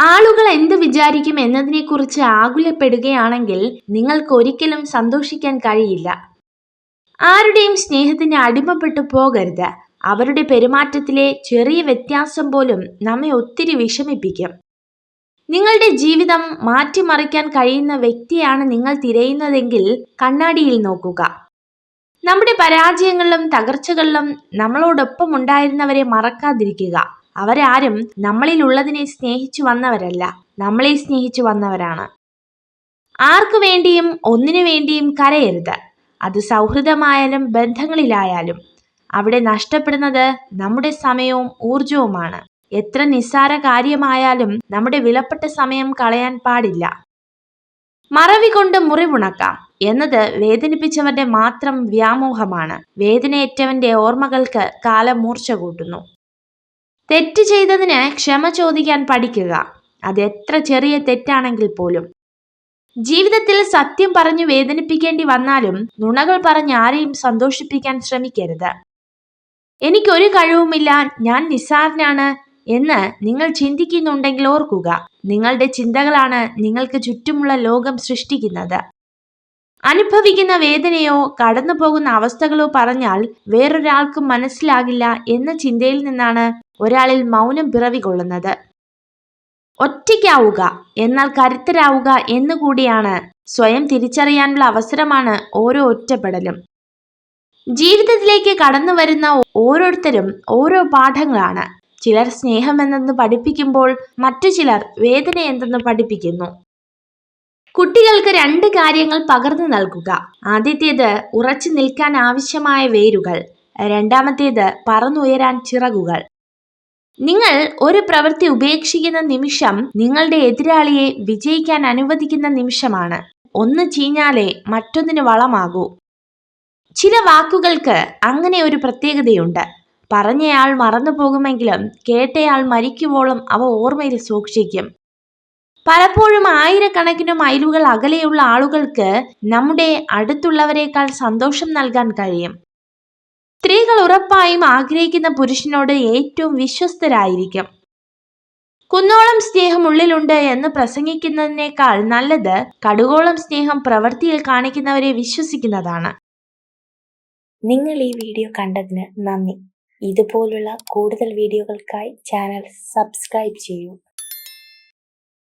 ആളുകൾ എന്ത് വിചാരിക്കും എന്നതിനെക്കുറിച്ച് ആകുലപ്പെടുകയാണെങ്കിൽ നിങ്ങൾക്ക് ഒരിക്കലും സന്തോഷിക്കാൻ കഴിയില്ല. ആരുടെയും സ്നേഹത്തിന് അടിമപ്പെട്ടു പോകരുത്. അവരുടെ പെരുമാറ്റത്തിലെ ചെറിയ വ്യത്യാസം പോലും നമ്മെ ഒത്തിരി വിഷമിപ്പിക്കും. നിങ്ങളുടെ ജീവിതം മാറ്റിമറിക്കാൻ കഴിയുന്ന വ്യക്തിയാണ് നിങ്ങൾ തിരയുന്നതെങ്കിൽ കണ്ണാടിയിൽ നോക്കുക. നമ്മുടെ പരാജയങ്ങളിലും തകർച്ചകളിലും നമ്മളോടൊപ്പം ഉണ്ടായിരുന്നവരെ മറക്കാതിരിക്കുക. അവരാരും നമ്മളിൽ ഉള്ളതിനെ സ്നേഹിച്ചു വന്നവരല്ല, നമ്മളെ സ്നേഹിച്ചു വന്നവരാണ്. ആർക്കു വേണ്ടിയും ഒന്നിനു വേണ്ടിയും കരയരുത്. അത് സൗഹൃദമായാലും ബന്ധങ്ങളിലായാലും. അവിടെ നഷ്ടപ്പെടുന്നത് നമ്മുടെ സമയവും ഊർജവുമാണ്. എത്ര നിസ്സാര കാര്യമായാലും നമ്മുടെ വിലപ്പെട്ട സമയം കളയാൻ പാടില്ല. മറവി കൊണ്ട് മുറിവുണക്കാം എന്നത് വേദനിപ്പിച്ചവന്റെ മാത്രം വ്യാമോഹമാണ്. വേദനയേറ്റവന്റെ ഓർമ്മകൾക്ക് കാലം മൂർച്ച കൂട്ടുന്നു. തെറ്റ് ചെയ്തതിന് ക്ഷമ ചോദിക്കാൻ പഠിക്കുക, അത് എത്ര ചെറിയ തെറ്റാണെങ്കിൽ പോലും. ജീവിതത്തിൽ സത്യം പറഞ്ഞു വേദനിപ്പിക്കേണ്ടി വന്നാലും നുണകൾ പറഞ്ഞ് ആരെയും സന്തോഷിപ്പിക്കാൻ ശ്രമിക്കരുത്. എനിക്കൊരു കഴിവുമില്ല, ഞാൻ നിസ്സാരനാണ് എന്ന് നിങ്ങൾ ചിന്തിക്കുന്നുണ്ടെങ്കിൽ ഓർക്കുക, നിങ്ങളുടെ ചിന്തകളാണ് നിങ്ങൾക്ക് ചുറ്റുമുള്ള ലോകം സൃഷ്ടിക്കുന്നത്. അനുഭവിക്കുന്ന വേദനയോ കടന്നു പോകുന്ന അവസ്ഥകളോ പറഞ്ഞാൽ വേറൊരാൾക്കും മനസ്സിലാകില്ല എന്ന ചിന്തയിൽ നിന്നാണ് ഒരാളിൽ മൗനം പിറവികൊള്ളുന്നത്. ഒറ്റയ്ക്കാവുക എന്നാൽ കരുത്തരാവുക എന്നുകൂടിയാണ്. സ്വയം തിരിച്ചറിയാനുള്ള അവസരമാണ് ഓരോ ഒറ്റപ്പെടലും. ജീവിതത്തിലേക്ക് കടന്നു വരുന്ന ഓരോരുത്തരും ഓരോ പാഠങ്ങളാണ്. ചിലർ സ്നേഹം എന്തെന്ന് പഠിപ്പിക്കുമ്പോൾ മറ്റു ചിലർ വേദന എന്തെന്ന് പഠിപ്പിക്കുന്നു. കുട്ടികൾക്ക് 2 കാര്യങ്ങൾ പകർന്നു നൽകുക. ആദ്യത്തേത് ഉറച്ചു നിൽക്കാൻ ആവശ്യമായ വേരുകൾ, രണ്ടാമത്തേത് പറന്നുയരാൻ ചിറകുകൾ. നിങ്ങൾ ഒരു പ്രവൃത്തി ഉപേക്ഷിക്കുന്ന നിമിഷം നിങ്ങളുടെ എതിരാളിയെ വിജയിക്കാൻ അനുവദിക്കുന്ന നിമിഷമാണ്. ഒന്ന് ചീഞ്ഞാലേ മറ്റൊന്നിന് വളമാകൂ. ചില വാക്കുകൾക്ക് അങ്ങനെ ഒരു പ്രത്യേകതയുണ്ട്. പറഞ്ഞയാൾ മറന്നു പോകുമെങ്കിലും കേട്ടയാൾ മരിക്കുവോളം അവ ഓർമ്മയിൽ സൂക്ഷിക്കും. പലപ്പോഴും ആയിരക്കണക്കിന് മൈലുകൾ അകലെയുള്ള ആളുകൾക്ക് നമ്മുടെ അടുത്തുള്ളവരെക്കാൾ സന്തോഷം നൽകാൻ കഴിയും. സ്ത്രീകൾ ഉറപ്പായും ആഗ്രഹിക്കുന്ന പുരുഷനോട് ഏറ്റവും വിശ്വസ്തരായിരിക്കും. കുന്നോളം സ്നേഹം ഉള്ളിലുണ്ട് എന്ന് പ്രസംഗിക്കുന്നതിനേക്കാൾ നല്ലത് കടുകോളം സ്നേഹം പ്രവൃത്തിയിൽ കാണിക്കുന്നവരെ വിശ്വസിക്കുന്നതാണ്. നിങ്ങൾ ഈ വീഡിയോ കണ്ടതിന് നന്ദി. ഇതുപോലുള്ള കൂടുതൽ വീഡിയോകൾക്കായി ചാനൽ സബ്സ്ക്രൈബ് ചെയ്യൂ.